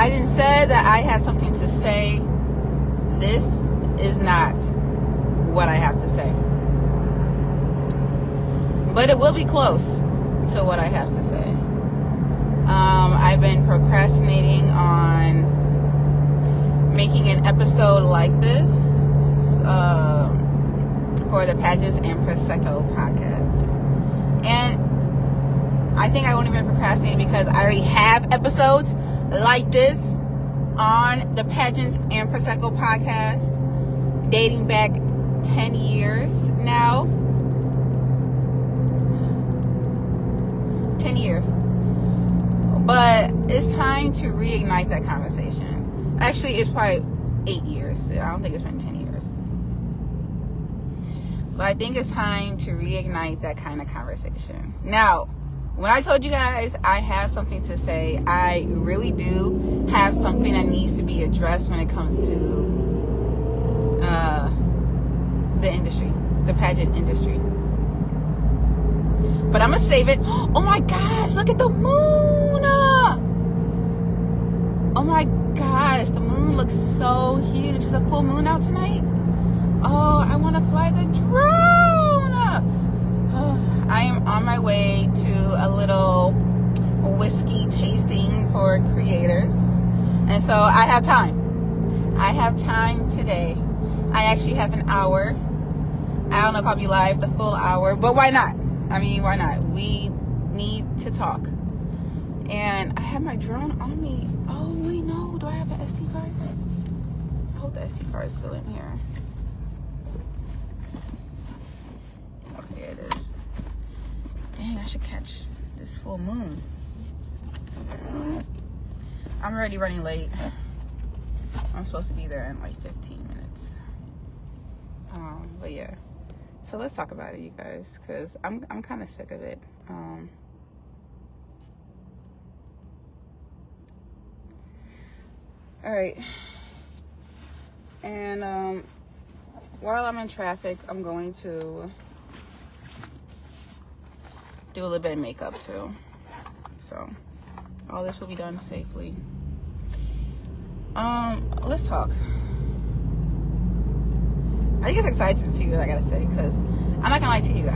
I didn't say that I had something to say. This is not what I have to say. But it will be close to what I have to say. I've been procrastinating on making an episode like this for the Pageants and Prosecco podcast. And I think I won't even procrastinate because I already have episodes like this on the Pageants and Prosecco podcast dating back 10 years now. 10 years. But it's time to reignite that conversation. Actually, it's probably 8 years. I don't think it's been 10 years. But I think it's time to reignite that kind of conversation. Now, when I told you guys I have something to say, I really do have something that needs to be addressed when it comes to the industry, the pageant industry. But I'm going to save it. Oh my gosh, look at the moon. Oh my gosh, the moon looks so huge. Is a full moon out tonight? Oh, I want to fly the drone. I am on my way to a little whiskey tasting for creators. And so I have time. I have time today. I actually have an hour. I don't know if I'll be live the full hour, but why not? I mean, why not? We need to talk. And I have my drone on me. Oh, wait, no. Do I have an SD card? I hope the SD card is still in here. Okay, it is. Dang, I should catch this full moon. I'm already running late. I'm supposed to be there in like 15 minutes. But yeah. So let's talk about it, you guys, because I'm kind of sick of it. All right. And while I'm in traffic, I'm going to do a little bit of makeup too. So all this will be done safely. Let's talk. I get excited to see what I gotta say because I'm not gonna lie to you.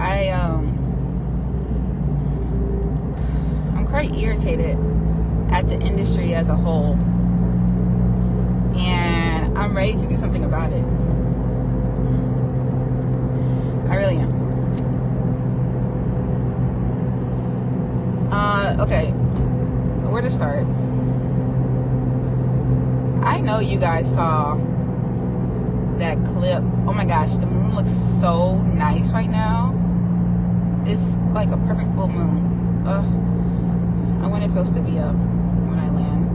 I'm quite irritated at the industry as a whole, and I'm ready to do something about it. I really am. Okay, where to start? I know you guys saw that clip. Oh my gosh, the moon looks so nice right now. It's like a perfect full moon. I wonder if it'll still be up when I land.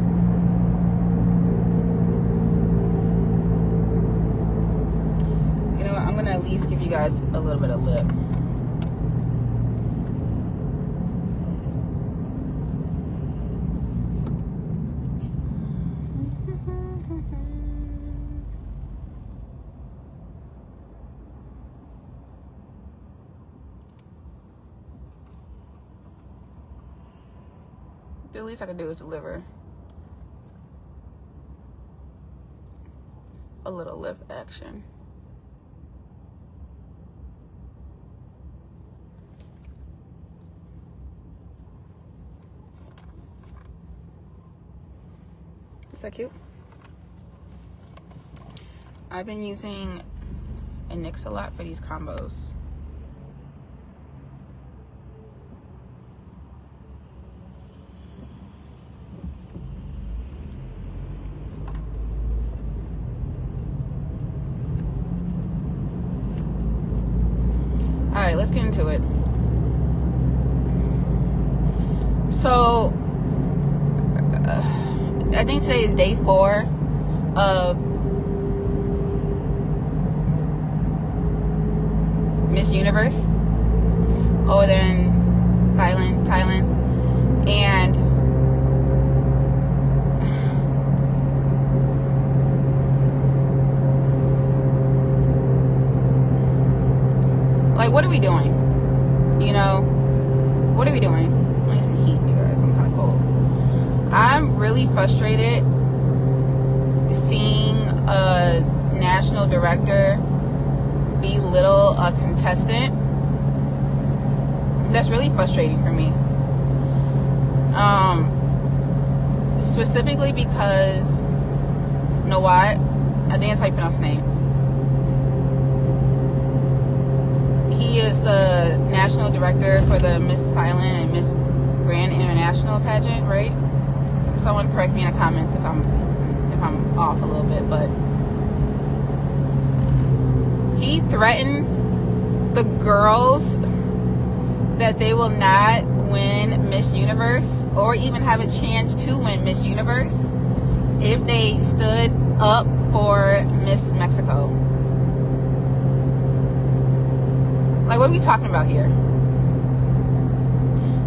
You know what, I'm gonna at least give you guys a little bit of lip. The least I can do is deliver a little lip action. Is that cute? I've been using a NYX a lot for these combos. Alright, let's get into it. So, I think today is day 4 of Miss Universe over there in Thailand. And like, what are we doing? You know, what are we doing? I need some heat, you guys. I'm kind of cold. I'm really frustrated seeing a national director belittle a contestant, that's really frustrating for me. Specifically because, you know what? I think that's how you pronounce his name. He is the national director for the Miss Thailand and Miss Grand International pageant, right? Someone correct me in the comments if I'm off a little bit, but he threatened the girls that they will not win Miss Universe or even have a chance to win Miss Universe if they stood up for Miss Mexico. Like, what are we talking about here?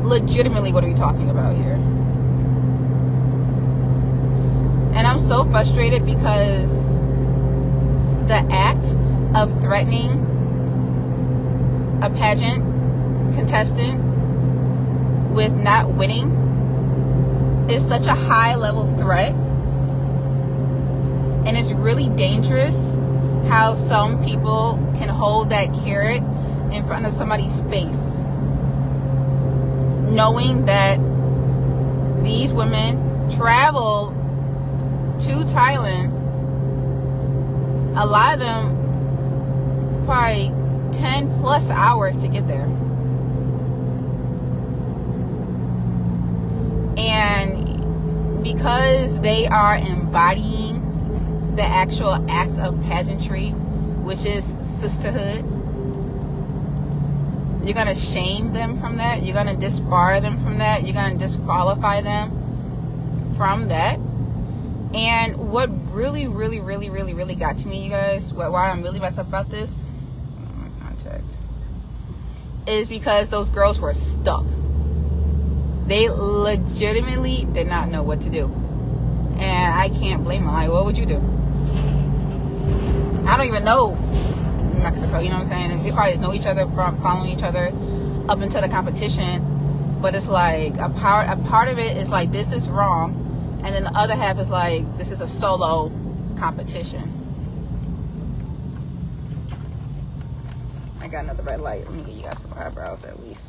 Legitimately, what are we talking about here? And I'm so frustrated because the act of threatening a pageant contestant with not winning is such a high level threat, and it's really dangerous how some people can hold that carrot in front of somebody's face, knowing that these women travel to Thailand, a lot of them probably 10 plus hours to get there. And because they are embodying the actual act of pageantry, which is sisterhood, you're going to shame them from that. You're going to disbar them from that. You're going to disqualify them from that. And what really got to me, you guys, why I'm really messed up about this, my contact, is because those girls were stuck. They legitimately did not know what to do. And I can't blame them. Like, what would you do? I don't even know Mexico, you know what I'm saying? They probably know each other from following each other up into the competition. But it's like a part of it is like, this is wrong. And then the other half is like, this is a solo competition. I got another red light. Let me get you guys some eyebrows at least.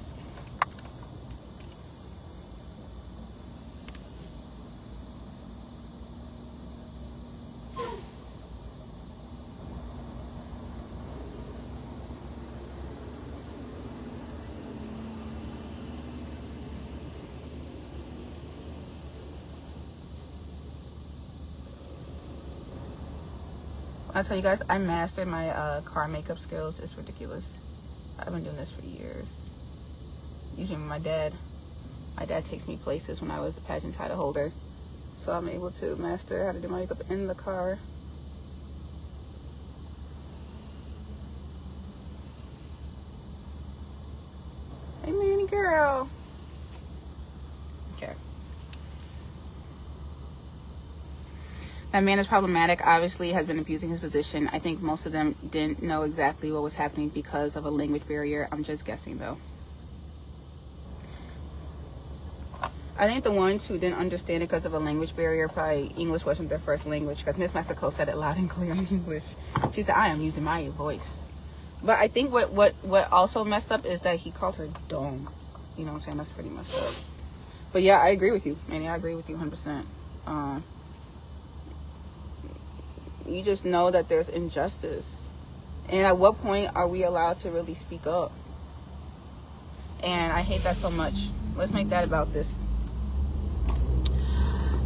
I'll tell you guys, I mastered my car makeup skills. It's ridiculous. I've been doing this for years. Usually my dad takes me places when I was a pageant title holder. So I'm able to master how to do my makeup in the car. Hey, Manny girl. Okay. That man is problematic, obviously has been abusing his position. I think most of them didn't know exactly what was happening because of a language barrier. I'm just guessing though. I think the ones who didn't understand it because of a language barrier, probably English wasn't their first language, because Miss Mexico said it loud and clear in English. She said, I am using my voice. But I think what also messed up is that he called her dong. You know what I'm saying? That's pretty messed up. But yeah, I agree with you, Manny. I agree with you 100%. You just know that there's injustice. And at what point are we allowed to really speak up? And I hate that so much. Let's make that about this.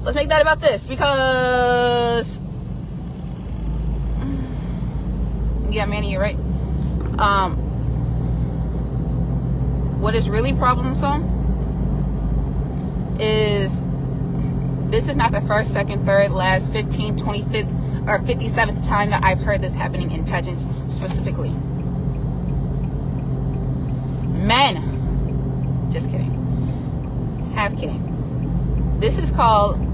Let's make that about this, because yeah, Manny, you're right. What is really problemsome is this is not the first, second, third, last 15th, 25th, or 57th time that I've heard this happening in pageants specifically. Men, just kidding, half kidding. This is called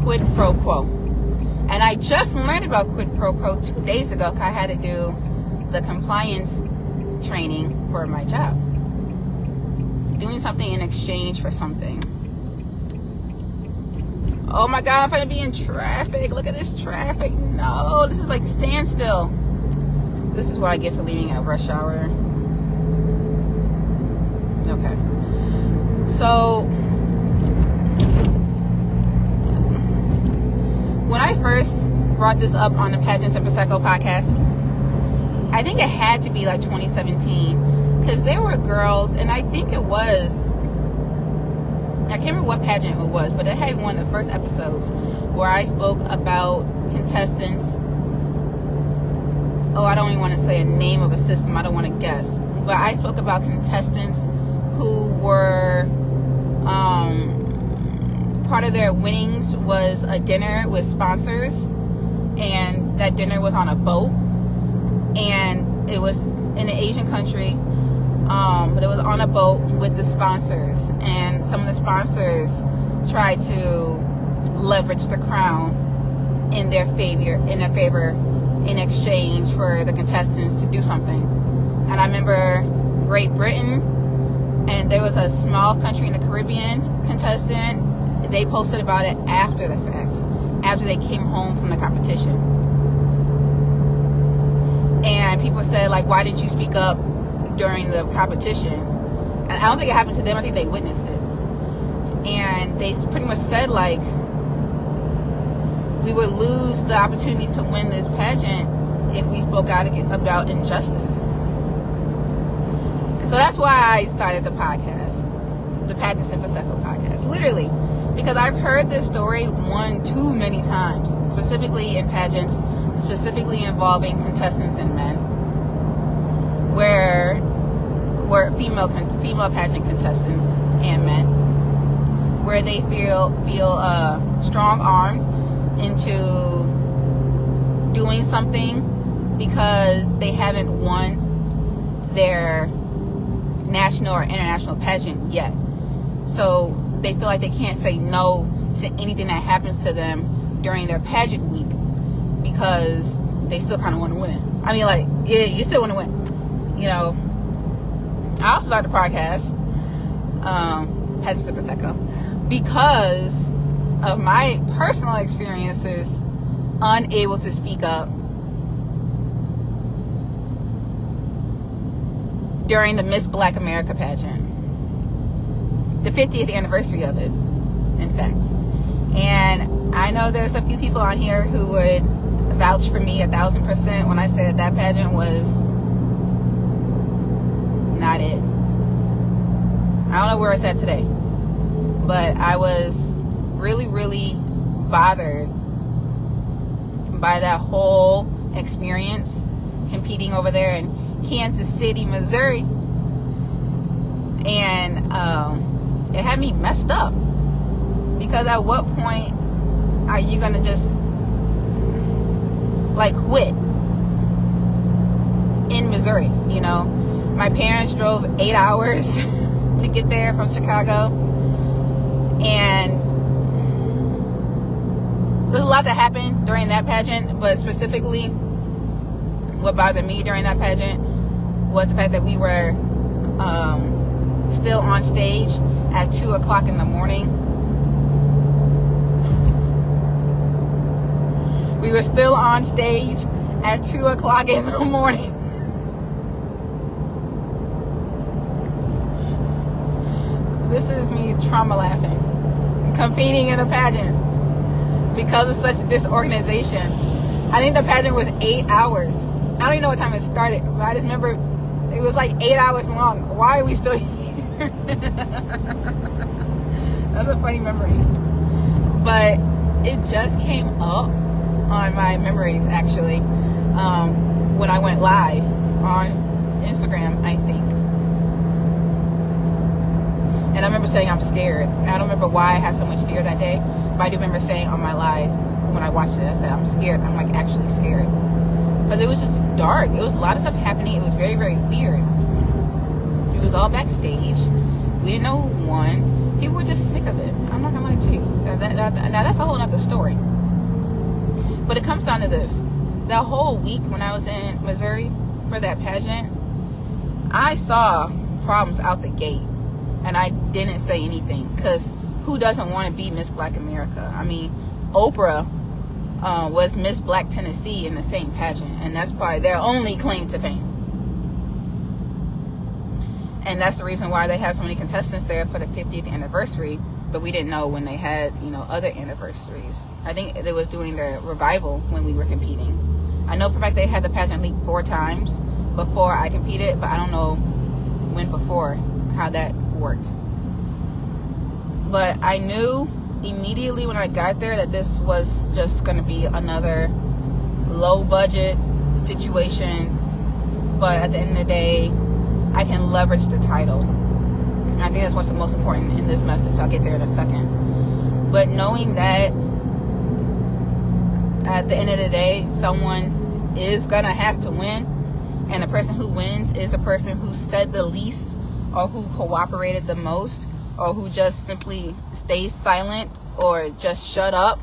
quid pro quo. And I just learned about quid pro quo 2 days ago, because I had to do the compliance training for my job. Doing something in exchange for something. Oh my God, I'm gonna be in traffic. Look at this traffic. No, this is like a standstill. This is what I get for leaving at rush hour. Okay. So, when I first brought this up on the Pageants and Prosecco podcast, I think it had to be like 2017, because there were girls, and I think it was, I can't remember what pageant it was, but it had one of the first episodes where I spoke about contestants. Oh, I don't even want to say a name of a system. I don't want to guess. But I spoke about contestants who were, part of their winnings was a dinner with sponsors. And that dinner was on a boat. And it was in an Asian country. But it was on a boat with the sponsors. And some of the sponsors tried to leverage the crown in their favor, in exchange for the contestants to do something. And I remember Great Britain, and there was a small country in the Caribbean contestant. They posted about it after the fact, after they came home from the competition. And people said, like, why didn't you speak up during the competition? And I don't think it happened to them. I think they witnessed it. And they pretty much said, like, we would lose the opportunity to win this pageant if we spoke out about injustice. So that's why I started the podcast, the Pageants and Prosecco podcast, literally, because I've heard this story too many times, specifically in pageants, specifically involving contestants and men, where female pageant contestants and men, where they feel strong-armed into doing something because they haven't won their national or international pageant yet. So they feel like they can't say no to anything that happens to them during their pageant week because they still kind of want to win. I mean, like, yeah, you still want to win. You know, I also started the podcast, Pageants and Prosecco, because of my personal experiences unable to speak up during the Miss Black America pageant, the 50th anniversary of it, in fact. And I know there's a few people on here who would vouch for me 1,000% when I said that pageant was not it. I don't know where it's at today, but I was really, really bothered by that whole experience competing over there in Kansas City, Missouri. And it had me messed up, because at what point are you gonna just like quit in Missouri? You know, my parents drove 8 hours to get there from Chicago, and there's a lot that happened during that pageant, but specifically what bothered me during that pageant was the fact that we were still on stage at 2 o'clock in the morning. We were still on stage at 2 o'clock in the morning. This is me trauma laughing, competing in a pageant because of such disorganization. I think the pageant was 8 hours. I don't even know what time it started, but I just remember it was like 8 hours long. Why are we still here? That's a funny memory. But it just came up on my memories, actually, when I went live on Instagram, I think. And I remember saying I'm scared. I don't remember why I had so much fear that day, but I do remember saying on my live when I watched it, I said I'm scared. I'm like actually scared, because it was just dark. It was a lot of stuff happening. It was very, very weird. It was all backstage. We didn't know who won. People were just sick of it. I'm not gonna lie to you. Now that's a whole other story. But it comes down to this: that whole week when I was in Missouri for that pageant, I saw problems out the gate, and I didn't say anything, because who doesn't want to be Miss Black America? I mean, Oprah was Miss Black Tennessee in the same pageant, and that's probably their only claim to fame. And that's the reason why they have so many contestants there for the 50th anniversary. But we didn't know when they had, other anniversaries. I think it was doing their revival when we were competing. I know for a fact they had the pageant league 4 times before I competed, but I don't know when before, how that worked. But I knew immediately when I got there that this was just going to be another low budget situation. But at the end of the day, I can leverage the title. And I think that's what's the most important in this message. I'll get there in a second. But knowing that at the end of the day, someone is going to have to win. And the person who wins is the person who said the least, or who cooperated the most, or who just simply stays silent or just shut up.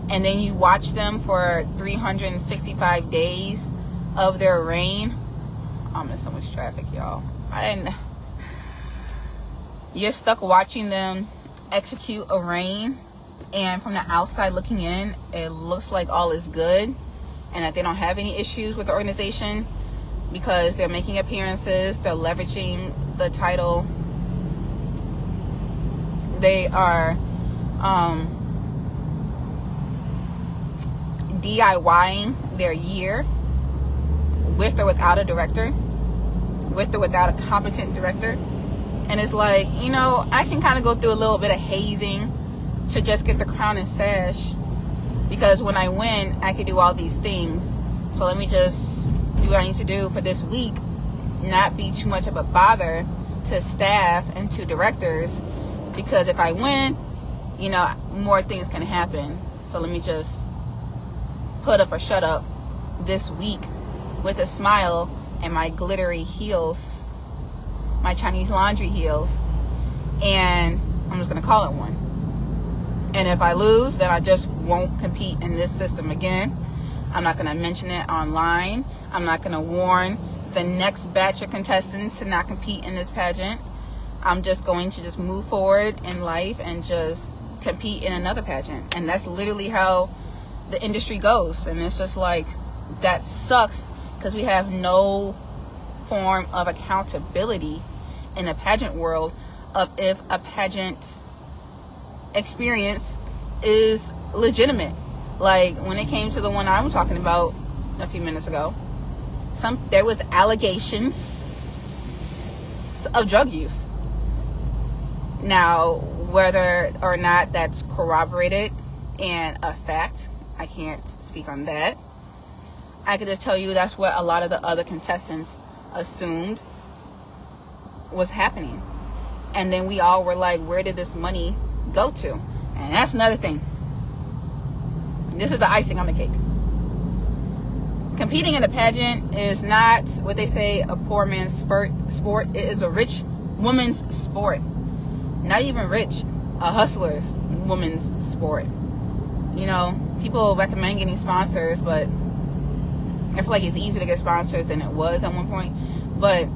And then you watch them for 365 days of their reign. I'm in so much traffic, y'all. You're stuck watching them execute a reign, and from the outside looking in, it looks like all is good and that they don't have any issues with the organization because they're making appearances, they're leveraging the title, they are DIYing their year with or without a director, with or without a competent director. And it's like, I can kind of go through a little bit of hazing to just get the crown and sash, because when I win, I can do all these things. So let me just do what I need to do for this week, not be too much of a bother to staff and to directors, because if I win, more things can happen. So let me just put up or shut up this week with a smile and my glittery heels, my Chinese laundry heels, and I'm just going to call it one. And if I lose, then I just won't compete in this system again. I'm not going to mention it online. I'm not going to warn the next batch of contestants to not compete in this pageant. I'm just going to just move forward in life and just compete in another pageant. And that's literally how the industry goes. And it's just like, that sucks, because we have no form of accountability in the pageant world of if a pageant experience is legitimate. Like when it came to the one I was talking about a few minutes ago, there was allegations of drug use. Now, whether or not that's corroborated and a fact, I can't speak on that. I could just tell you that's what a lot of the other contestants assumed was happening. And then we all were like, where did this money go to? And that's another thing. This is the icing on the cake. Competing in a pageant is not what they say a poor man's sport. It is a rich woman's sport. Not even rich, a hustler's woman's sport. People recommend getting sponsors, but I feel like it's easier to get sponsors than it was at one point. But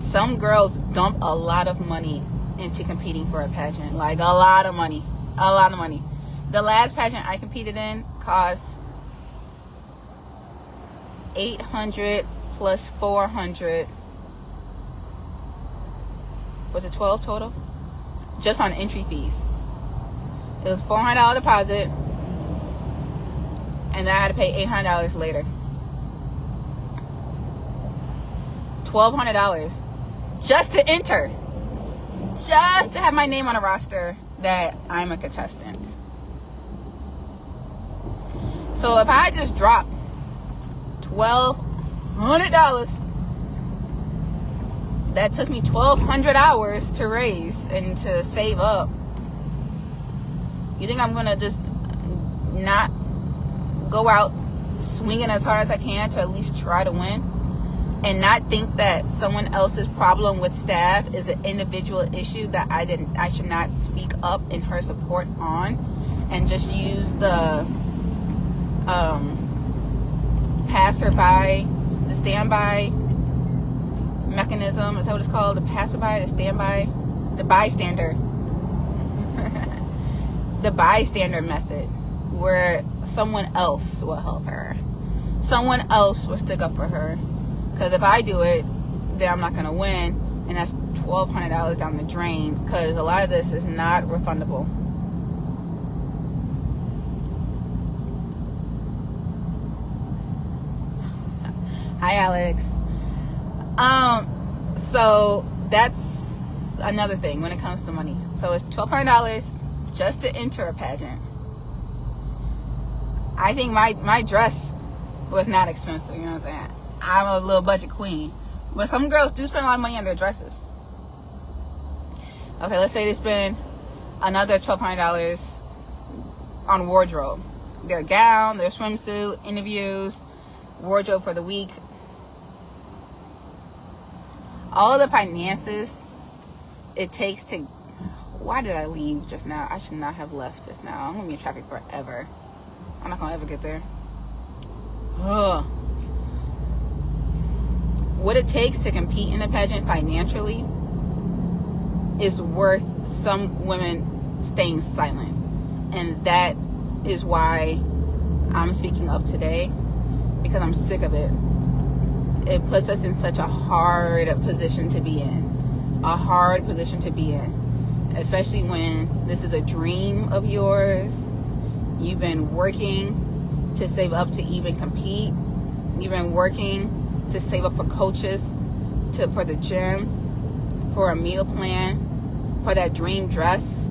some girls dump a lot of money into competing for a pageant. Like a lot of money. The last pageant I competed in cost $800 plus $400. Was it 12 total? Just on entry fees. It was $400 deposit, and then I had to pay $800 later. $1,200 just to enter, just to have my name on a roster that I'm a contestant. So if I just dropped $1,200, that took me 1,200 hours to raise and to save up. You think I'm gonna just not go out swinging as hard as I can to at least try to win, and not think that someone else's problem with staff is an individual issue that I should not speak up in her support on, and just use the passerby, the standby mechanism mechanism. Is that what it's called? The passerby, the standby, the bystander. The bystander method, where someone else will help her. Someone else will stick up for her. Because if I do it, then I'm not going to win. And that's $1,200 down the drain. Because a lot of this is not refundable. Hi, Alex. So that's another thing when it comes to money. So it's $1,200 just to enter a pageant. I think my dress was not expensive, you know what I'm saying? I'm a little budget queen. But some girls do spend a lot of money on their dresses. Okay, let's say they spend another $1,200 on wardrobe. Their gown, their swimsuit, interviews, wardrobe for the week. All the finances it takes to... Why did I leave just now? I should not have left just now. I'm going to be in traffic forever. I'm not going to ever get there. Ugh. What it takes to compete in a pageant financially is worth some women staying silent. And that is why I'm speaking up today, because I'm sick of it. It puts us in such a hard position to be in. A hard position to be in. Especially when this is a dream of yours. You've been working to save up to even compete. You've been working to save up for coaches, for the gym, for a meal plan, for that dream dress,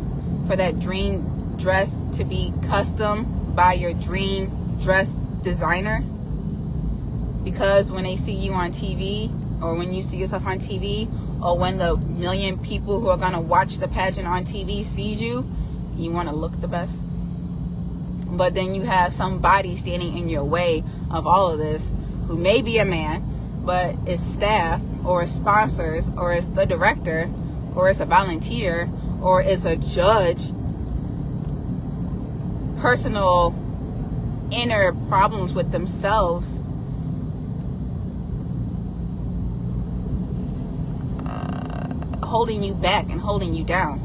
to be custom by your dream dress designer. Because when they see you on TV, or when you see yourself on TV, or when the million people who are going to watch the pageant on TV sees you, you want to look the best. But then you have somebody standing in your way of all of this, who may be a man, but it's staff, or it's sponsors, or it's the director, or it's a volunteer, or it's a judge. Personal inner problems with themselves holding you back and holding you down.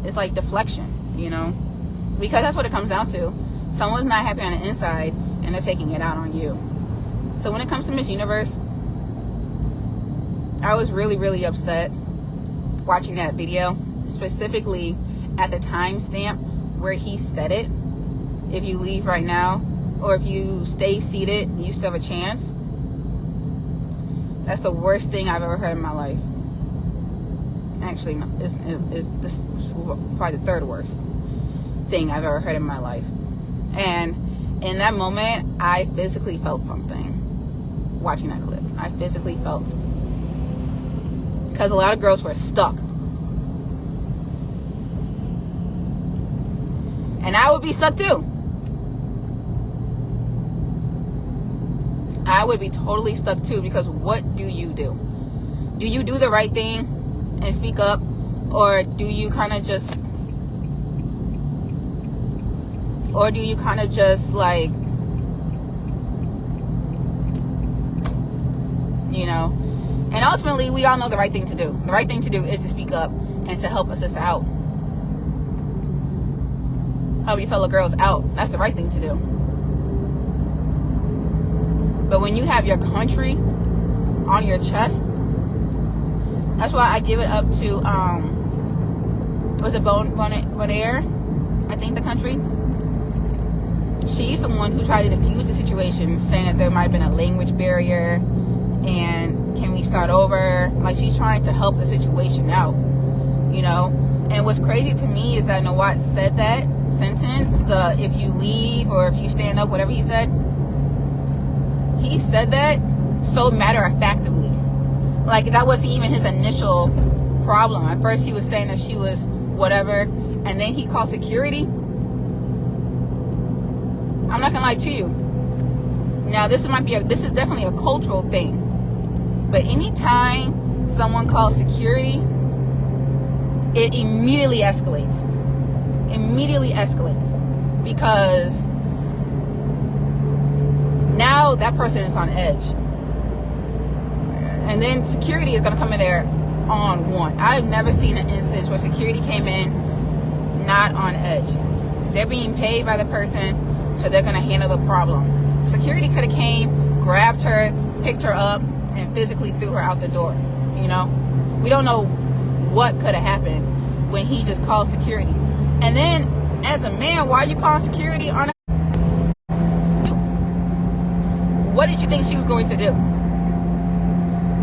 It's like deflection, you know, because that's what it comes down to. Someone's not happy on the inside and they're taking it out on you. So when it comes to Miss Universe, I was really, really upset watching that video, specifically at the timestamp where he said it. If you leave right now, or if you stay seated, you still have a chance. That's the worst thing I've ever heard in my life. Actually, no, this is probably the third worst thing I've ever heard in my life. And in that moment, I physically felt something watching that clip. I physically felt, because a lot of girls were stuck. And I would be stuck too. I would be totally stuck too, because what do you do? Do you do the right thing and speak up? Or do you kind of just like, you know? And ultimately, we all know the right thing to do. The right thing to do is to speak up and to help a sister out. Help your fellow girls out. That's the right thing to do. But when you have your country on your chest, that's why I give it up to, was it Bonaire? I think the country. She's the one who tried to defuse the situation, saying that there might have been a language barrier and can we start over? Like, she's trying to help the situation out, you know? And what's crazy to me is that Nawat said that sentence, the if you leave or if you stand up, whatever he said that so matter-of-factly. Like, that wasn't even his initial problem. At first he was saying that she was whatever, and then he called security. I'm not gonna lie to you. Now, this is definitely a cultural thing. But anytime someone calls security, it immediately escalates. Because now that person is on edge. And then security is going to come in there on one. I've never seen an instance where security came in not on edge. They're being paid by the person, so they're going to handle the problem. Security could have came, grabbed her, picked her up, and physically threw her out the door. You know, we don't know what could have happened when he just called security. And then, as a man, why are you calling security on? What did you think she was going to do?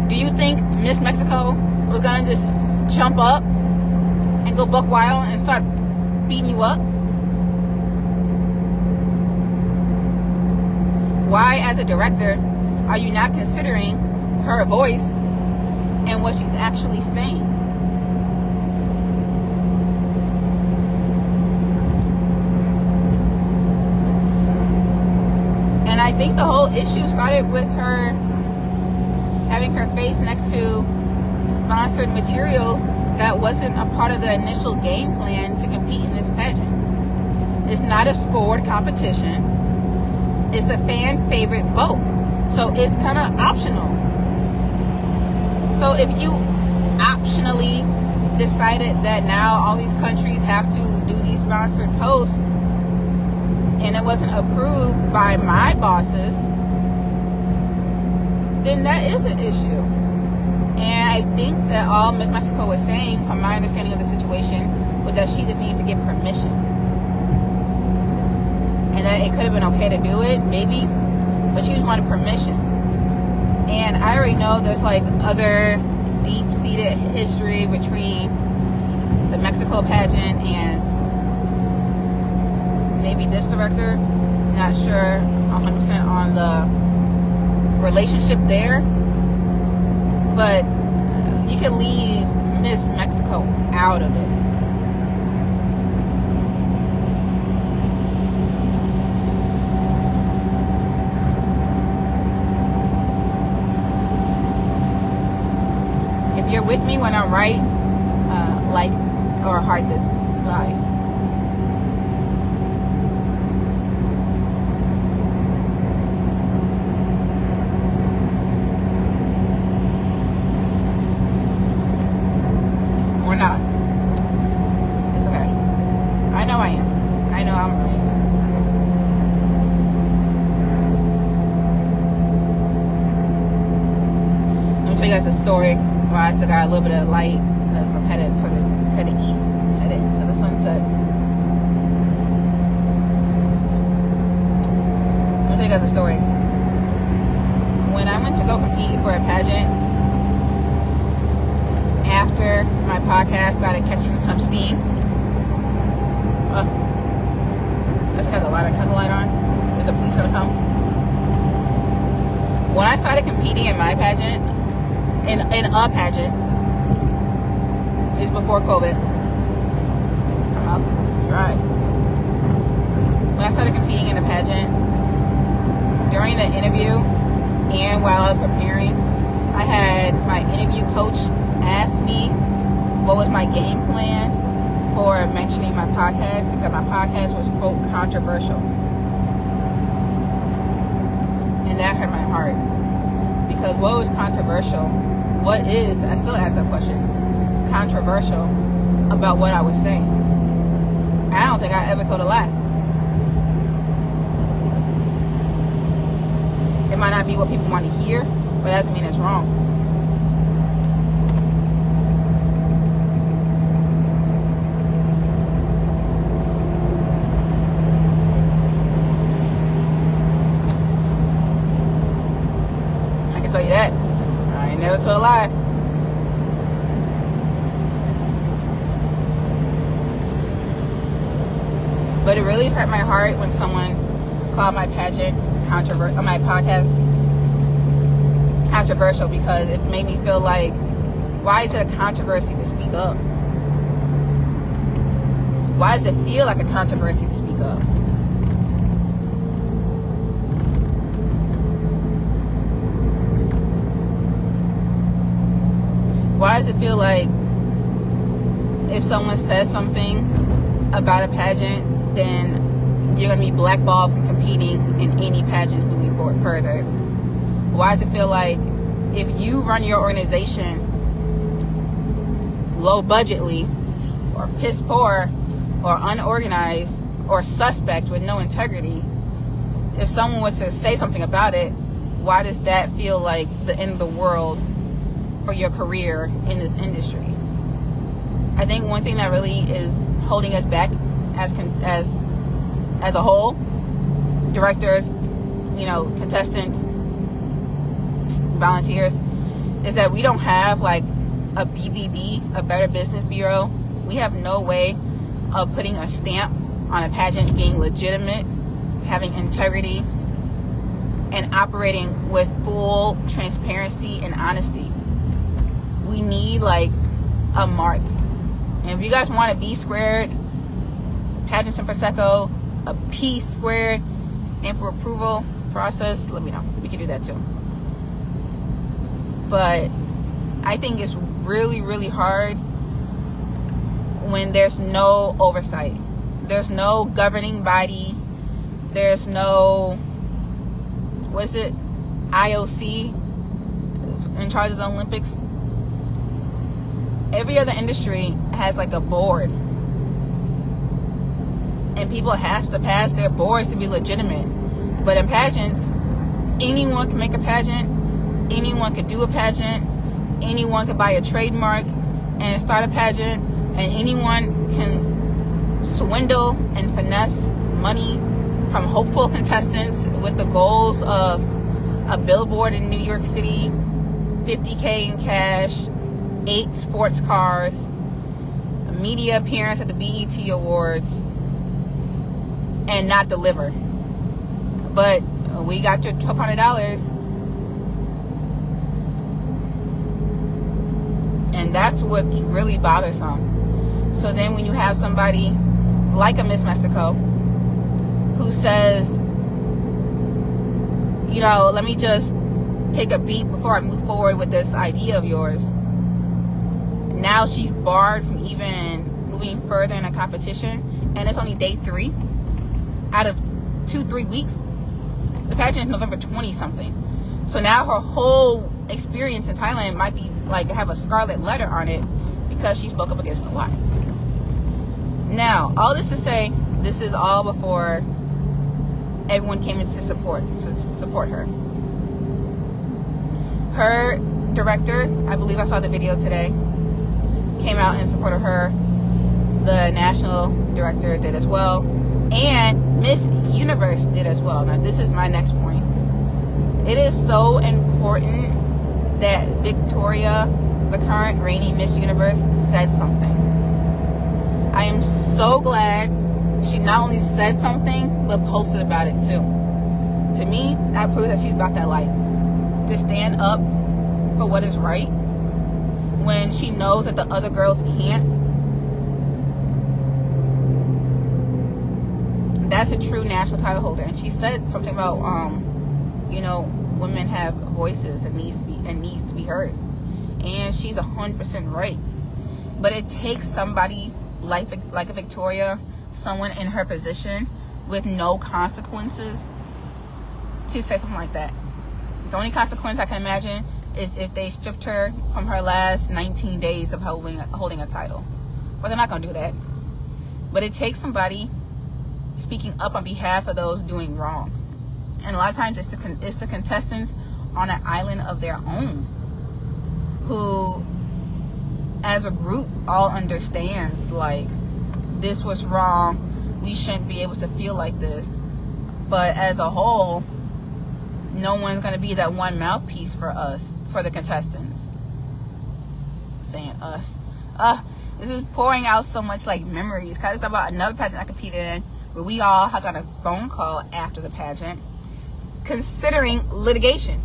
Do you think Miss Mexico was going to just jump up and go buck wild and start beating you up? Why, as a director, are you not considering her voice and what she's actually saying? And I think the whole issue started with her having her face next to sponsored materials that wasn't a part of the initial game plan to compete in this pageant. It's not a scored competition. It's a fan favorite vote. So it's kind of optional. So if you optionally decided that now all these countries have to do these sponsored posts and it wasn't approved by my bosses, then that is an issue. And I think that all Miss Mexico was saying, from my understanding of the situation, was that she just needs to get permission. And that it could have been okay to do it, maybe, but she just wanted permission. And I already know there's like other deep-seated history between the Mexico pageant and maybe this director. Not sure 100% on the relationship there, but you can leave Miss Mexico out of it. If you're with me when I'm right, like or heart this live. Or not. It's okay. I know I am. I know I'm right. Let me tell you guys a story where I still got a little bit of light because I'm headed east, headed to the sunset. Let me tell you guys a story. When I went to go compete for a pageant, after my podcast started catching some steam, I just got the light. I cut the light on. Is the police gonna come? When I started competing in my pageant, in a pageant, is before COVID. I'm out dry. When I started competing in a pageant, during the interview and while I was preparing, I had my interview coach ask me what was my game plan for mentioning my podcast, because my podcast was, quote, controversial. And that hurt my heart. Because what was controversial? What is, I still ask that question, controversial about what I was saying? I don't think I ever told a lie. It might not be what people want to hear, but that doesn't mean it's wrong. I can tell you that. I ain't never told a lie. But it really hurt my heart when someone called my pageant my podcast controversial, because it made me feel like, why is it a controversy to speak up? Why does it feel like a controversy to speak up? Why does it feel like if someone says something about a pageant, then you're going to be blackballed from competing in any pageants moving forward further? Why does it feel like if you run your organization low budgetly or piss poor or unorganized or suspect with no integrity, if someone was to say something about it, why does that feel like the end of the world for your career in this industry? I think one thing that really is holding us back as a whole, directors, contestants, volunteers, is that we don't have like a BBB, a Better Business Bureau. We have no way of putting a stamp on a pageant being legitimate, having integrity, and operating with full transparency and honesty. We need like a mark. And if you guys want a B squared, Pageants and Prosecco, a P squared stamp for approval process, let me know. We can do that too. But I think it's really, really hard when there's no oversight. There's no governing body. There's no, IOC in charge of the Olympics. Every other industry has like a board. And people have to pass their boards to be legitimate. But in pageants, anyone can make a pageant. Anyone can do a pageant. Anyone can buy a trademark and start a pageant. And anyone can swindle and finesse money from hopeful contestants with the goals of a billboard in New York City, $50K in cash, 8 sports cars, a media appearance at the BET Awards, and not deliver. But we got your $1,200, and that's what's really bothersome. So then when you have somebody like a Miss Mexico who says, let me just take a beat before I move forward with this idea of yours. Now she's barred from even moving further in a competition, and it's only day 3 out of 2-3 weeks. The pageant is November 20 something. So now her whole experience in Thailand might be like have a scarlet letter on it because she spoke up against the lie. Now, all this to say, this is all before everyone came in to support her. Her director, I believe I saw the video today, came out in support of her. The national director did as well, and Miss Universe did as well. Now this is my next point. It is so important that Victoria, the current reigning Miss Universe, said something. I am so glad she not only said something but posted about it too. To me, that proves that she's about that life, to stand up for what is right when she knows that the other girls can't. That's a true national title holder. And she said something about women have voices and needs to be heard, and she's 100% right. But it takes somebody like a Victoria, someone in her position with no consequences, to say something like that. The only consequence I can imagine is if they stripped her from her last 19 days of holding a title. But they're not going to do that. But it takes somebody speaking up on behalf of those doing wrong. And a lot of times it's the contestants on an island of their own who, as a group, all understands like this was wrong. We shouldn't be able to feel like this. But as a whole, no one's going to be that one mouthpiece for us, for the contestants. Saying us. This is pouring out so much like memories. Because it's about another pageant I competed in where we all had got a phone call after the pageant considering litigation.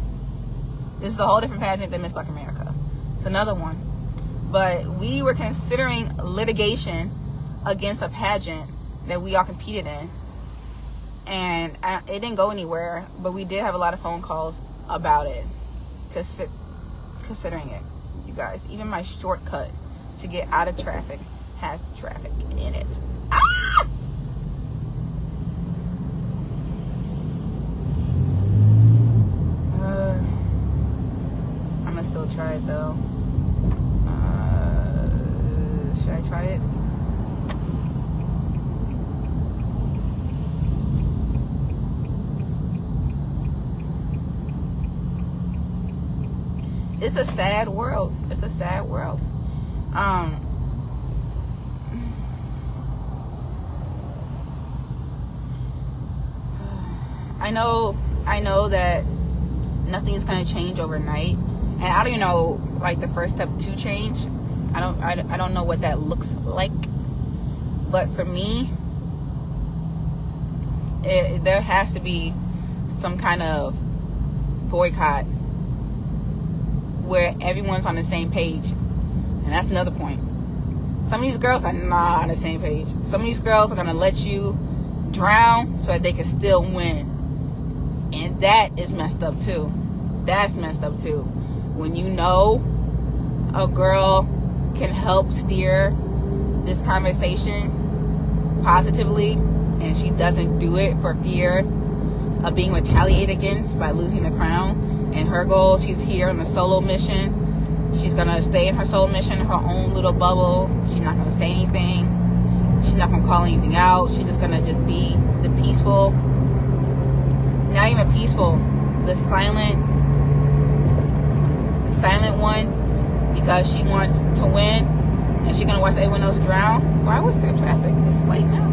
This is a whole different pageant than Miss Black America. It's another one. But we were considering litigation against a pageant that we all competed in. And it didn't go anywhere, but we did have a lot of phone calls about it. Considering it, you guys. Even my shortcut to get out of traffic has traffic in it. Ah! still try it though. Should I try it? It's a sad world. It's a sad world. I know that nothing's gonna change overnight, and I don't even know like the first step to change. I don't know what that looks like, but for me, there has to be some kind of boycott where everyone's on the same page, and that's another point. Some of these girls are not on the same page. Some of these girls are gonna let you drown so that they can still win. And that is messed up too. That's messed up too. When you know a girl can help steer this conversation positively and she doesn't do it for fear of being retaliated against by losing the crown, and her goal, she's here on a solo mission. She's gonna stay in her solo mission, her own little bubble. She's not gonna say anything. She's not gonna call anything out. She's just gonna just be the peaceful, not even peaceful, the silent one, because she wants to win and she's gonna watch everyone else drown. Why was there traffic? It's late now.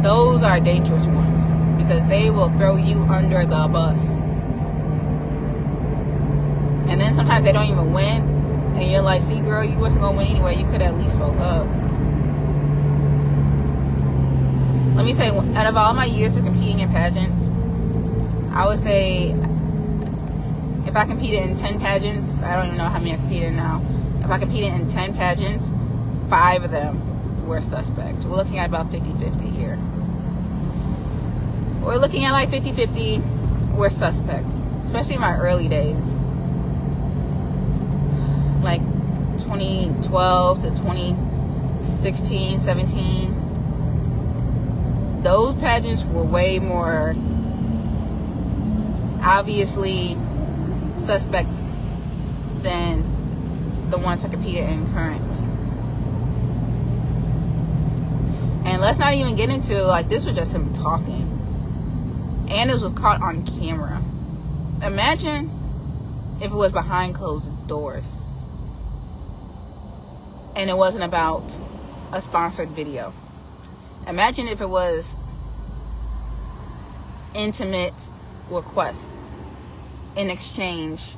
Those are dangerous ones because they will throw you under the bus. And then sometimes they don't even win, and you're like, see girl, you wasn't gonna win anyway. You could at least spoke up. Let me say, out of all my years of competing in pageants, I would say if I competed in 10 pageants, I don't even know how many I competed in now. If I competed in 10 pageants, 5 of them were suspects. We're looking at about 50-50 here. We're looking at like 50-50 were suspects, especially in my early days. Like 2012 to 2016, 17. Those pageants were way more obviously suspect than the ones I competed in currently. And let's not even get into, like, this was just him talking. And this was caught on camera. Imagine if it was behind closed doors and it wasn't about a sponsored video. Imagine if it was intimate requests in exchange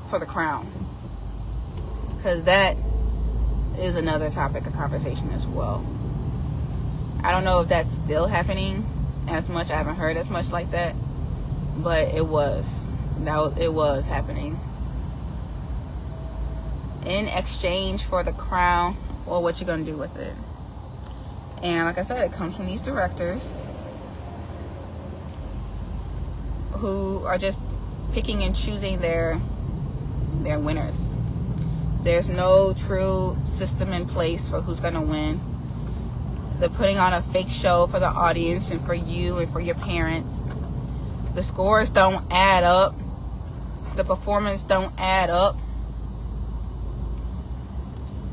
for the crown, because that is another topic of conversation as well. I don't know if that's still happening as much. I haven't heard as much like that, but it was happening in exchange for the crown. Well, what you gonna do with it? And like I said, it comes from these directors who are just picking and choosing their winners. There's no true system in place for who's gonna win. They're putting on a fake show for the audience and for you and for your parents. The scores don't add up. The performance don't add up.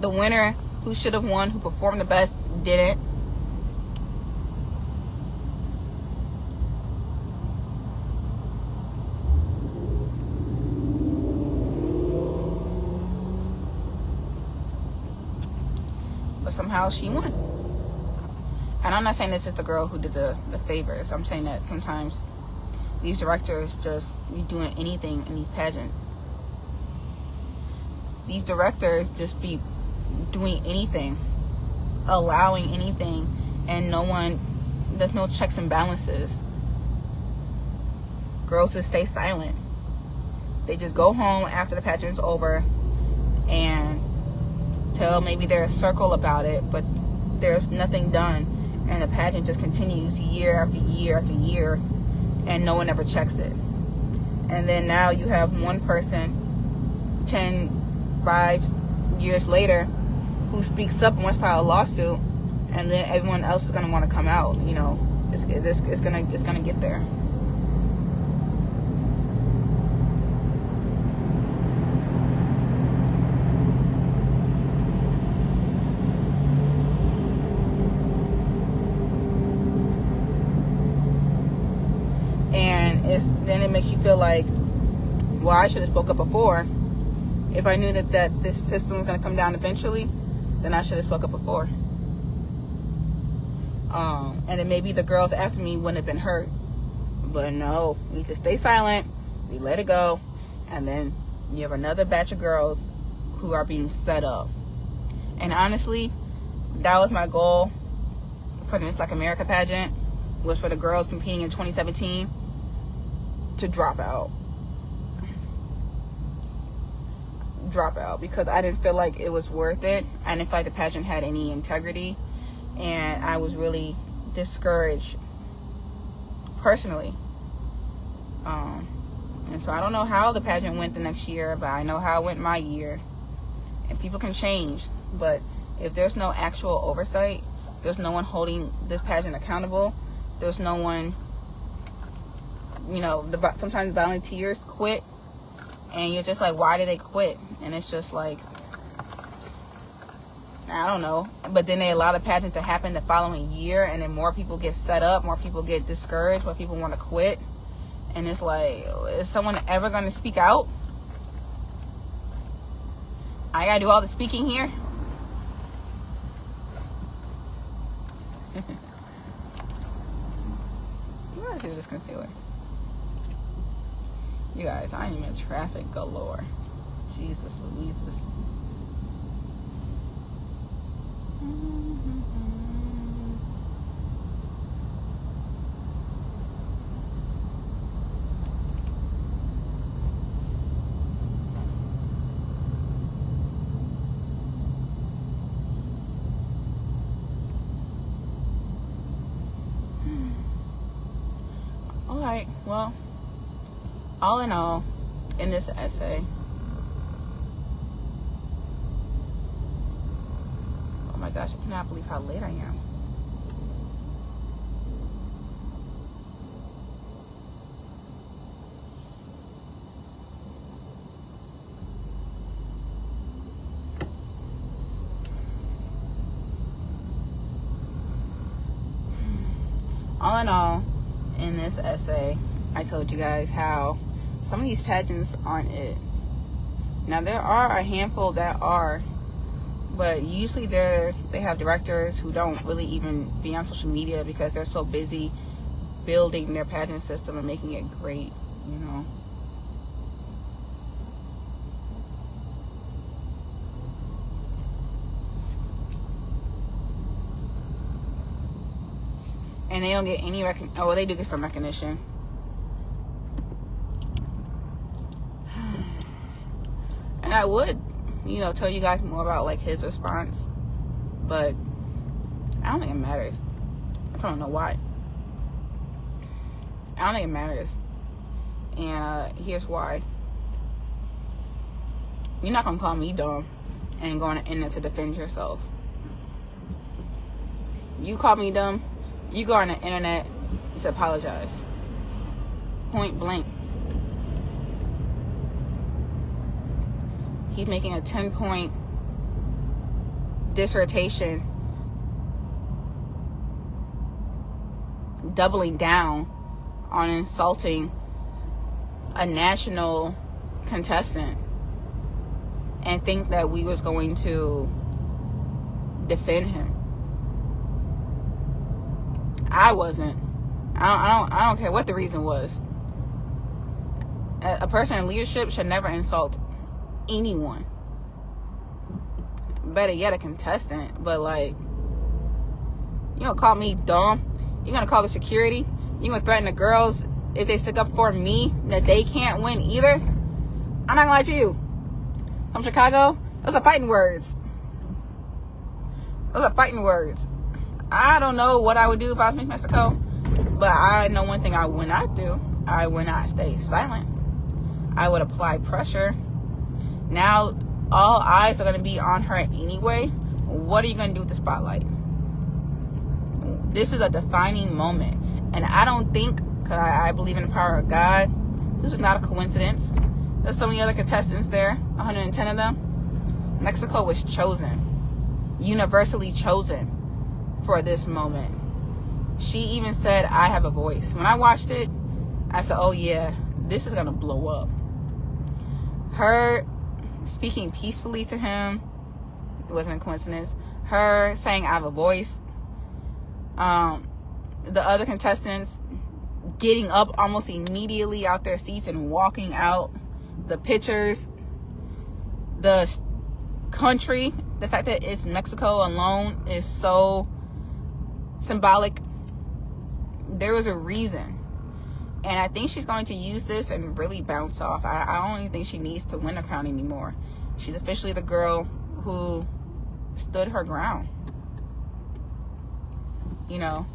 The winner who should have won, who performed the best, didn't. But somehow she won. And I'm not saying this is the girl who did the favors. I'm saying that sometimes these directors just be doing anything in these pageants. These directors just be doing anything, allowing anything, and there's no checks and balances. Girls just stay silent. They just go home after the pageant's over and tell maybe their circle about it, but there's nothing done, and the pageant just continues year after year after year, and no one ever checks it. And then now you have one person 5 years later who speaks up and wants to file a lawsuit, and then everyone else is going to want to come out. You know, it's gonna get there. then it makes you feel like, well, I should have spoke up before. If I knew that this system was going to come down eventually, then I should have spoke up before. And then maybe the girls after me wouldn't have been hurt. But no, we just stay silent. We let it go. And then you have another batch of girls who are being set up. And honestly, that was my goal for the Miss Black America pageant, was for the girls competing in 2017 to drop out, because I didn't feel like it was worth it. I didn't feel like the pageant had any integrity, and I was really discouraged personally. And so I don't know how the pageant went the next year, but I know how it went my year. And people can change, but if there's no actual oversight, there's no one holding this pageant accountable, there's no one, sometimes volunteers quit, and you're just like, why did they quit? And it's just like, I don't know. But then they allow the pageant to happen the following year, and then more people get set up, more people get discouraged, more people want to quit. And it's like, is someone ever going to speak out? I gotta do all the speaking here. You gotta do this concealer. You guys, I am in traffic galore. Jesus Louises. Alright, well, all in all, in this essay, oh my gosh, I cannot believe how late I am. All in all, in this essay, I told you guys how some of these pageants aren't it. Now, there are a handful that are, but usually they have directors who don't really even be on social media because they're so busy building their pageant system and making it great, And they don't get any recognition. Oh, well, they do get some recognition. And I would, tell you guys more about, like, his response. But I don't think it matters. I don't know why. I don't think it matters. And here's why. You're not going to call me dumb and go on the internet to defend yourself. You call me dumb, you go on the internet to apologize. Point blank. He's making a 10-point dissertation, doubling down on insulting a national contestant, and think that we was going to defend him. I wasn't. I don't care what the reason was. A person in leadership should never insult anyone. Better yet, a contestant. But, like, you gonna call me dumb? You're gonna call the security? You're gonna threaten the girls if they stick up for me that they can't win either? I'm not gonna lie to you. From Chicago, those are fighting words. Those are fighting words. I don't know what I would do if I was in Mexico, but I know one thing I would not do. I would not stay silent. I would apply pressure. Now, all eyes are going to be on her anyway. What are you going to do with the spotlight? This is a defining moment. And I don't think, because I believe in the power of God, this is not a coincidence. There's so many other contestants there, 110 of them. Mexico was chosen, universally chosen for this moment. She even said, I have a voice. When I watched it, I said, oh yeah, this is gonna blow up. Her speaking peacefully to him, it wasn't a coincidence. Her saying, I have a voice. The other contestants getting up almost immediately out their seats and walking out. The pictures, the country, the fact that it's Mexico alone is so symbolic. There was a reason. And I think she's going to use this and really bounce off. I don't even think she needs to win a crown anymore. She's officially the girl who stood her ground. You know.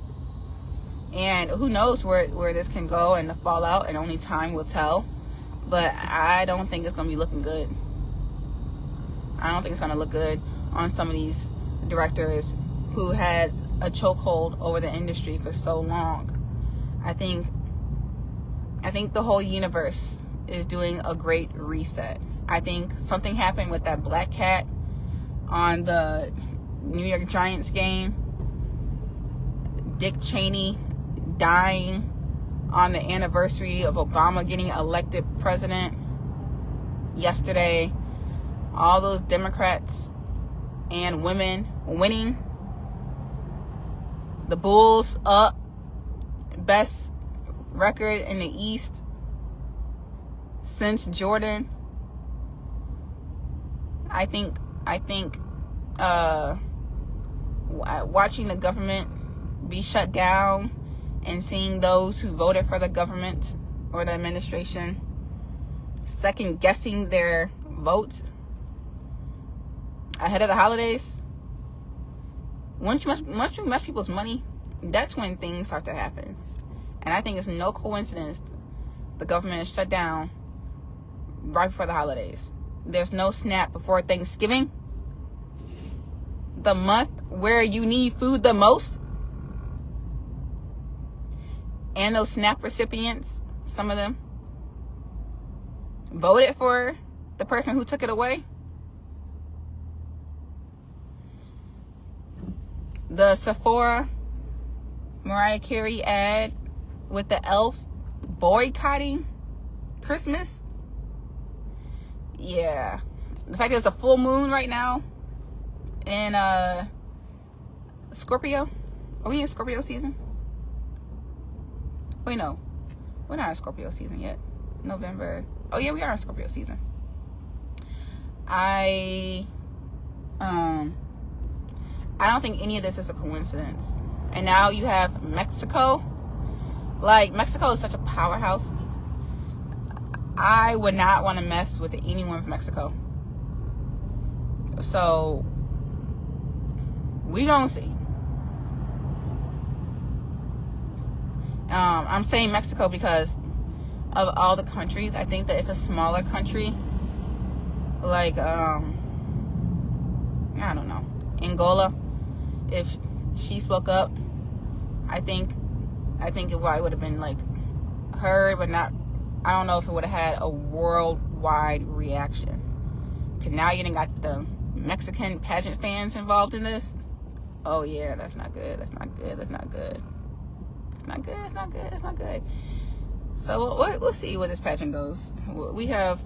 And who knows where this can go and the fallout, and only time will tell. But I don't think it's going to be looking good. I don't think it's going to look good on some of these directors who had a chokehold over the industry for so long. I think the whole universe is doing a great reset. I think something happened with that black cat on the New York Giants game. Dick Cheney dying on the anniversary of Obama getting elected president yesterday. All those Democrats and women winning. The Bulls up. Best record in the East since Jordan. I think watching the government be shut down and seeing those who voted for the government or the administration second guessing their vote ahead of the holidays. Once you mess people's money, that's when things start to happen. And I think it's no coincidence the government is shut down right before the holidays. There's no SNAP before Thanksgiving, the month where you need food the most. And those SNAP recipients, some of them, voted for the person who took it away. The Sephora Mariah Carey ad with the elf boycotting Christmas. Yeah. The fact that it's a full moon right now in Scorpio. Are we in Scorpio season? Wait, no. We're not in Scorpio season yet. November. Oh yeah, we are in Scorpio season. I don't think any of this is a coincidence. And now you have Mexico. Like, Mexico is such a powerhouse. I would not want to mess with anyone from Mexico. So, we gonna see. I'm saying Mexico because of all the countries. I think that if a smaller country, like, I don't know, Angola, if she spoke up, I think it probably would have been like heard, but not. I don't know if it would have had a worldwide reaction. Because now you done got the Mexican pageant fans involved in this. Oh yeah, that's not good. That's not good. That's not good. It's not good. It's not good. It's not good. So we'll see where this pageant goes. We have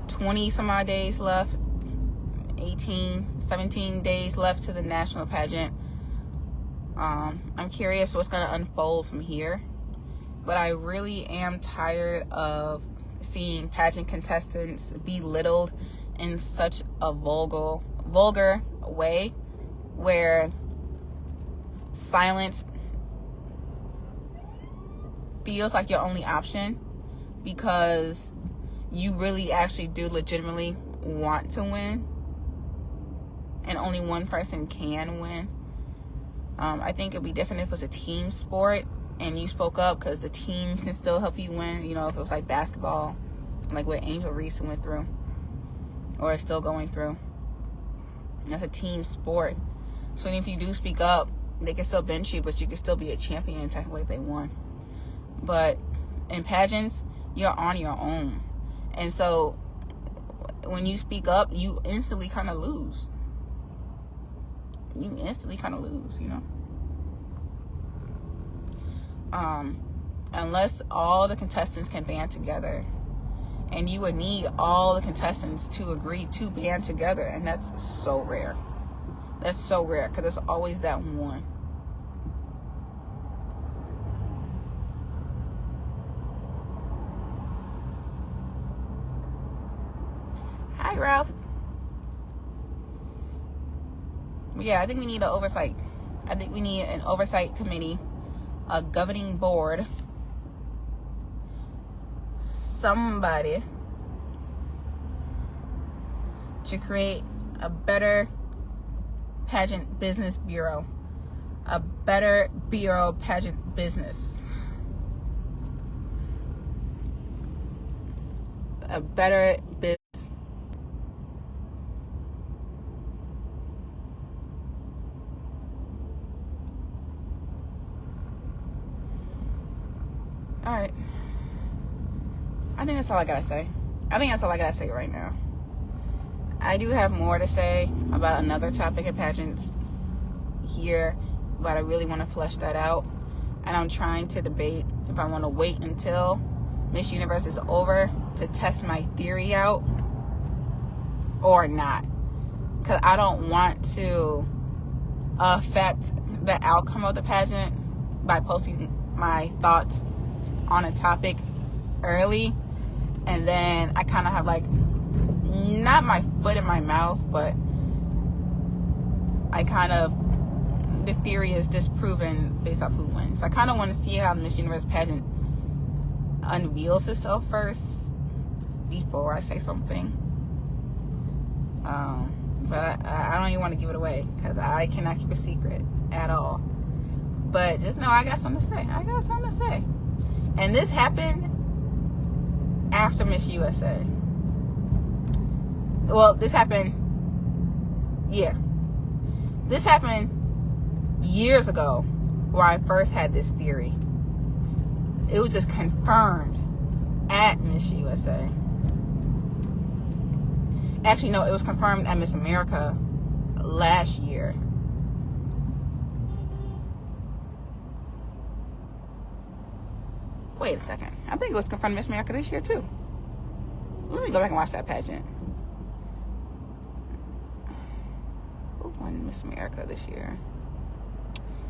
20 some odd days left. 17 days left to the national pageant. I'm curious what's going to unfold from here, but I really am tired of seeing pageant contestants belittled in such a vulgar way, where silence feels like your only option because you really actually do legitimately want to win and only one person can win. I think it'd be different if it was a team sport and you spoke up, because the team can still help you win. You know, if it was like basketball, like what Angel Reese went through or is still going through. That's a team sport. So if you do speak up, they can still bench you, but you can still be a champion technically if they won. But in pageants, you're on your own. And so when you speak up, you instantly kind of lose. You know. unless all the contestants can band together. And you would need all the contestants to agree to band together. And that's so rare. That's so rare, because there's always that one. Hi, Ralph. Yeah, I think we need an oversight. I think we need an oversight committee, a governing board, somebody to create a better pageant business bureau, a better bureau pageant business, a better business. All right. I think that's all I gotta say. I think that's all I gotta say right now. I do have more to say about another topic of pageants here, but I really want to flesh that out. And I'm trying to debate if I want to wait until Miss Universe is over to test my theory out or not. Because I don't want to affect the outcome of the pageant by posting my thoughts on a topic early, and then I kind of have like, not my foot in my mouth, but I kind of, the theory is disproven based off who wins. So I kind of want to see how the Miss Universe pageant unveils itself first before I say something. But I don't even want to give it away, because I cannot keep a secret at all. But just know I got something to say. I got something to say. And this happened after Miss USA. Well, this happened, yeah. This happened years ago, where I first had this theory. It was just confirmed at Miss USA. Actually, no, it was confirmed at Miss America last year. Wait a second. I think it was confirmed Miss America this year too. Let me go back and watch that pageant. Who won Miss America this year?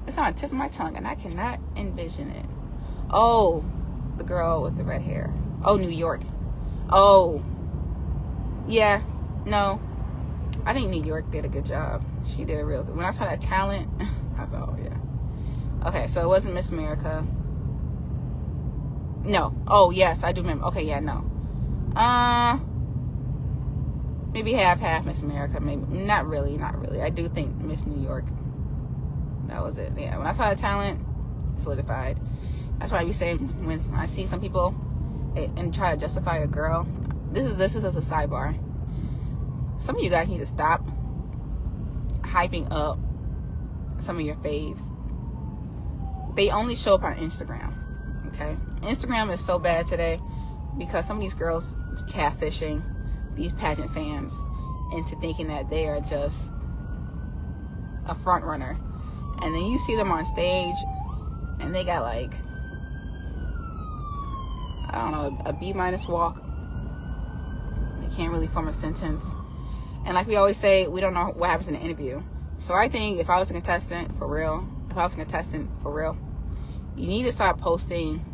It's on the tip of my tongue and I cannot envision it. Oh, the girl with the red hair. Oh, New York. Oh, yeah. No, I think New York did a good job. She did a real good. When I saw that talent, I thought, oh yeah. Okay, so it wasn't Miss America. No. Oh, yes, I do remember. Okay, yeah, no. Maybe half Miss America. Maybe not really. I do think Miss New York. That was it. Yeah. When I saw the talent, solidified. That's why I be saying when I see some people and try to justify a girl. This is as a sidebar. Some of you guys need to stop hyping up some of your faves. They only show up on Instagram. Okay, Instagram is so bad today because some of these girls catfishing these pageant fans into thinking that they are just a front runner, and then you see them on stage and they got like, I don't know, a B- walk. They can't really form a sentence, and like we always say, we don't know what happens in the interview. So I think if I was a contestant for real, you need to start posting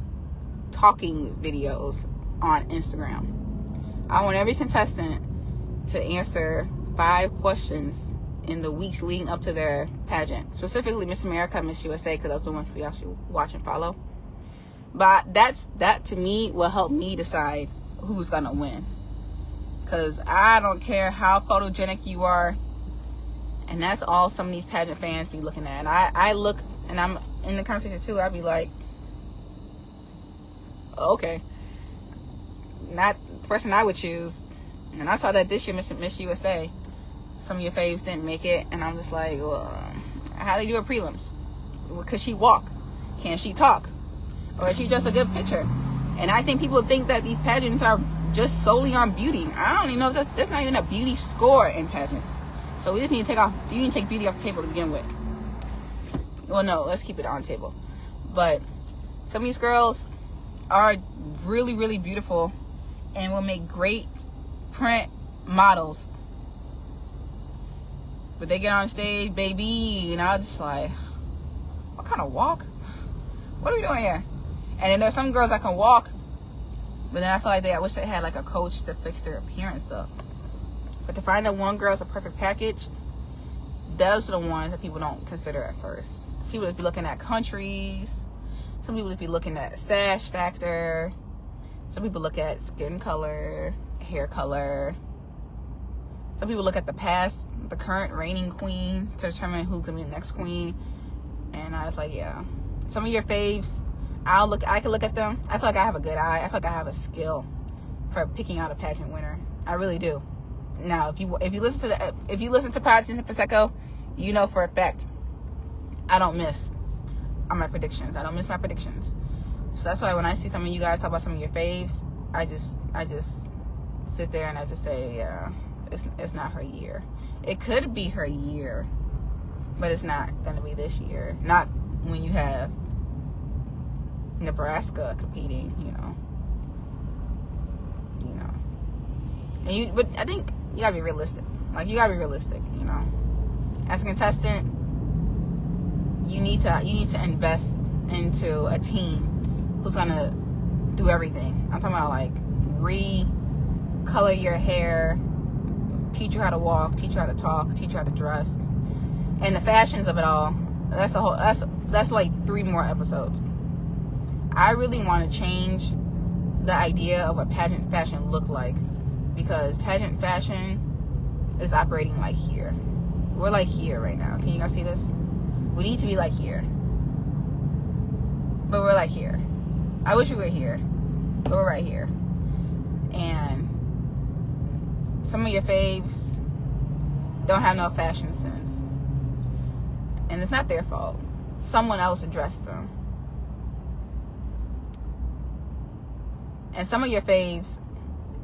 talking videos on Instagram. I want every contestant to answer 5 questions in the weeks leading up to their pageant. Specifically Miss America, Miss USA, because those are the ones we actually watch and follow. But that to me will help me decide who's gonna win. Because I don't care how photogenic you are, and that's all some of these pageant fans be looking at. And I look, and I'm in the conversation too, I'd be like, okay, not the person I would choose. And I saw that this year, Miss USA, some of your faves didn't make it, and I'm just like, well, how they do her prelims? Well, could she walk? Can she talk? Or is she just a good picture? And I think people think that these pageants are just solely on beauty. I don't even know if there's not even a beauty score in pageants. So we just need to take beauty off the table to begin with. Well, no, let's keep it on the table. But some of these girls, are really, really beautiful and will make great print models. But they get on stage, baby, and I was just like, what kind of walk? What are we doing here? And then there's some girls that can walk, but then I feel like I wish they had like a coach to fix their appearance up. But to find that one girl's a perfect package, those are the ones that people don't consider at first. People would be looking at countries. Some people would be looking at sash factor. Some people look at skin color, hair color. Some people look at the current reigning queen to determine who can be the next queen. And I was like, yeah. Some of your faves, I can look at them. I feel like I have a good eye. I feel like I have a skill for picking out a pageant winner. I really do. Now, if you listen to Pageants and Prosecco, you know for a fact I don't miss on my predictions. I don't miss my predictions. So that's why when I see some of you guys talk about some of your faves, I just sit there and I just say, yeah, it's not her year. It could be her year, but it's not gonna be this year. Not when you have Nebraska competing, you know. But I think you gotta be realistic. Like, you gotta be realistic, you know. As a contestant, you need to invest into a team who's gonna do everything. I'm talking about like recolor your hair, teach you how to walk, teach you how to talk, teach you how to dress, and the fashions of it all. That's like 3 more episodes. I really want to change the idea of what pageant fashion look like, because pageant fashion is operating like here. We're like here right now. Can you guys see this? We need to be like here, but we're like here. I wish we were here, but we're right here. And some of your faves don't have no fashion sense, and it's not their fault. Someone else addressed them. And some of your faves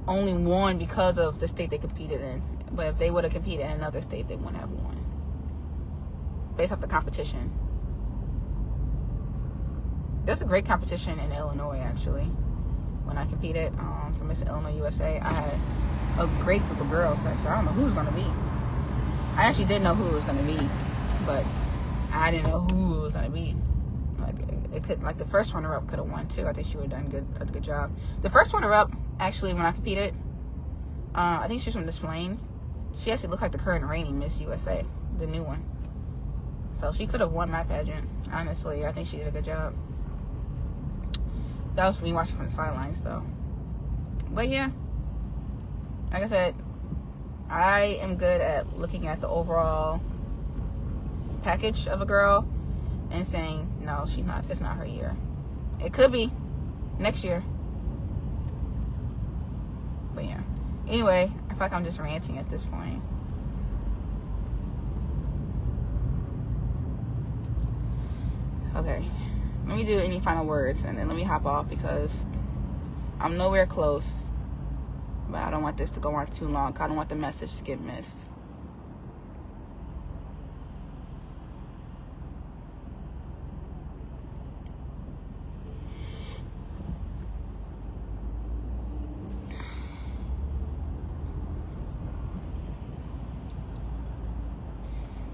only won because of the state they competed in. But if they would have competed in another state, they wouldn't have won. Based off the competition. There's a great competition in Illinois, actually. When I competed for Miss Illinois USA, I had a great group of girls. Actually, I don't know who was going to be. I actually did know who it was going to be, but I didn't know who it was going to be. Like the first runner-up could have won too. I think she would have done a good job. The first runner-up, actually, when I competed, I think she's from Des Plaines. She actually looked like the current reigning Miss USA, the new one. So she could have won my pageant. Honestly, I think she did a good job. That was me watching from the sidelines, though. But yeah, like I said, I am good at looking at the overall package of a girl and saying, no, she's not. It's not her year. It could be next year. But yeah. Anyway, I feel like I'm just ranting at this point. Okay. Let me do any final words and then let me hop off, because I'm nowhere close. But I don't want this to go on too long. I don't want the message to get missed.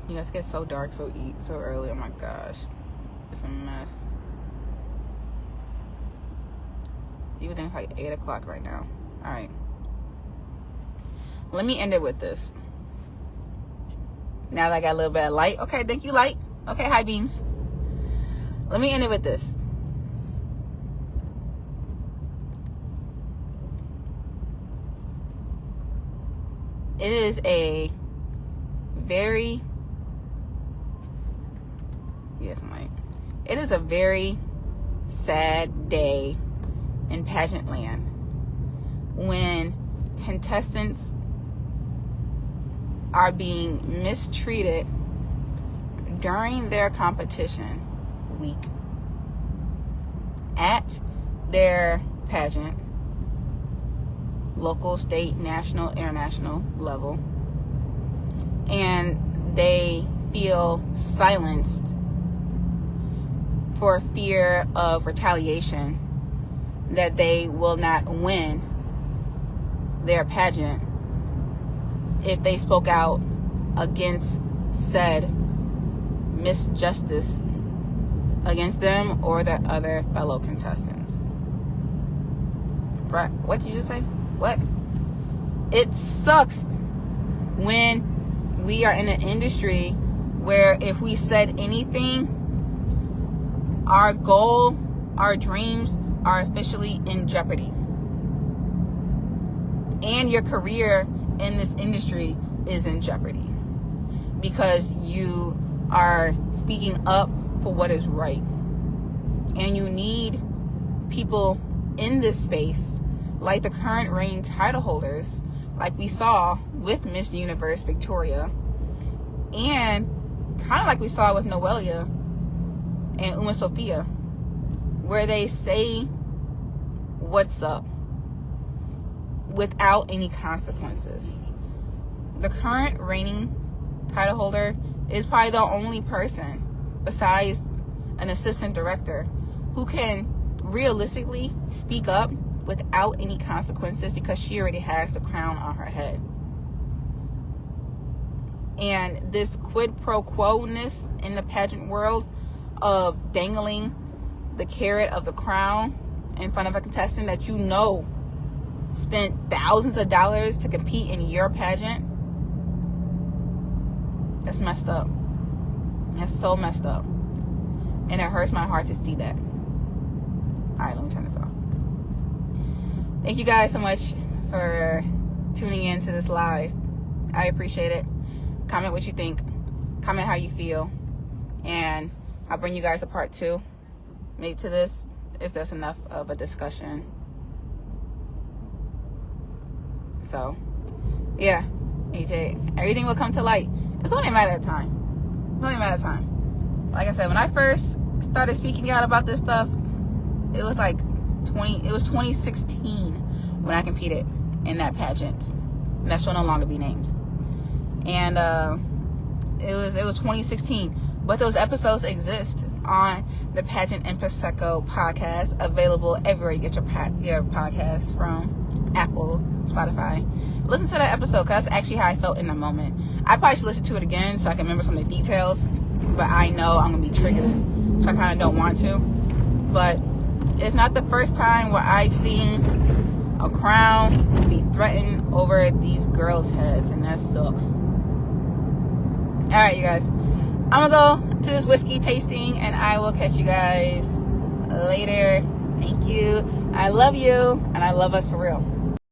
You guys get so dark so early. Oh my gosh. It's a mess. You would think it's like 8 o'clock right now. Alright. Let me end it with this. Now that I got a little bit of light. Okay, thank you, light. Okay, high beams. Let me end it with this. It is a very... Yes, Mike. It is a very sad day in pageant land when contestants are being mistreated during their competition week at their pageant, local, state, national, international level, and they feel silenced for fear of retaliation that they will not win their pageant if they spoke out against said misjustice against them or their other fellow contestants. Right? What did you just say? What? It sucks when we are in an industry where if we said anything, our goal, our dreams are officially in jeopardy. And your career in this industry is in jeopardy because you are speaking up for what is right. And you need people in this space, like the current reigning title holders, like we saw with Miss Universe Victoria, and kind of like we saw with Noelia and Uma Sophia, where they say what's up without any consequences. The current reigning title holder is probably the only person besides an assistant director who can realistically speak up without any consequences because she already has the crown on her head. And this quid pro quo-ness in the pageant world of dangling the carrot of the crown in front of a contestant that you know spent thousands of dollars to compete in your pageant, that's messed up. That's so messed up. And it hurts my heart to see that. Alright, let me turn this off. Thank you guys so much for tuning in to this live. I appreciate it. Comment what you think. Comment how you feel. And I'll bring you guys a part 2, maybe, to this, if there's enough of a discussion. So, yeah, AJ, everything will come to light. It's only a matter of time. It's only a matter of time. Like I said, when I first started speaking out about this stuff, it was like 2016 when I competed in that pageant. And that shall no longer be named. And it was 2016. But those episodes exist on the Pageant and Prosecco podcast, available everywhere you get your podcasts from, Apple, Spotify. Listen to that episode because that's actually how I felt in the moment. I probably should listen to it again so I can remember some of the details, but I know I'm going to be triggered, so I kind of don't want to. But it's not the first time where I've seen a crown be threatened over these girls' heads, and that sucks. Alright, you guys. I'm going to go to this whiskey tasting, and I will catch you guys later. Thank you. I love you, and I love us for real.